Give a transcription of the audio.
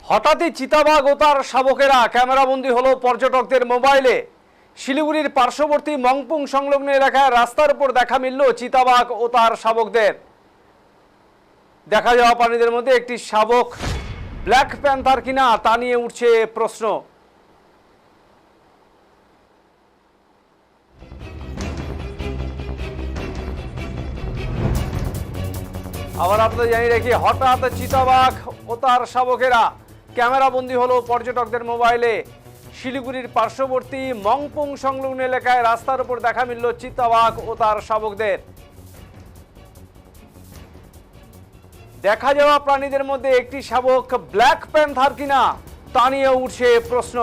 হঠাৎই চিতাবাঘ ও তার শাবকেরা ক্যামেরাবন্দি হলো পর্যটকদের মোবাইলে। শিলিগুড়ির পার্শ্ববর্তী মংপুং সংলগ্ন এলাকায় রাস্তার উপর দেখা মিলল চিতাবাঘ ও তার শাবকদের। দেখা যাওয়া প্রাণীদের মধ্যে একটি শাবক ব্ল্যাক প্যান্থার কিনা তা নিয়ে উঠছে প্রশ্ন। আবার আপনাদের জানিয়ে রাখি, হঠাৎ চিতাবাঘ ও তার শাবকেরা ক্যামেরাবন্দি হলো পর্যটকদের মোবাইলে। শিলিগুড়ির পার্শ্ববর্তী মংপুং সংলগ্ন এলাকায় রাস্তার উপর দেখা মিলল চিতাবাঘ ও তার শাবকদের। দেখা যাওয়া প্রাণীদের মধ্যে একটি শাবক ব্ল্যাক প্যান্থার কিনা তা নিয়ে উঠছে প্রশ্ন।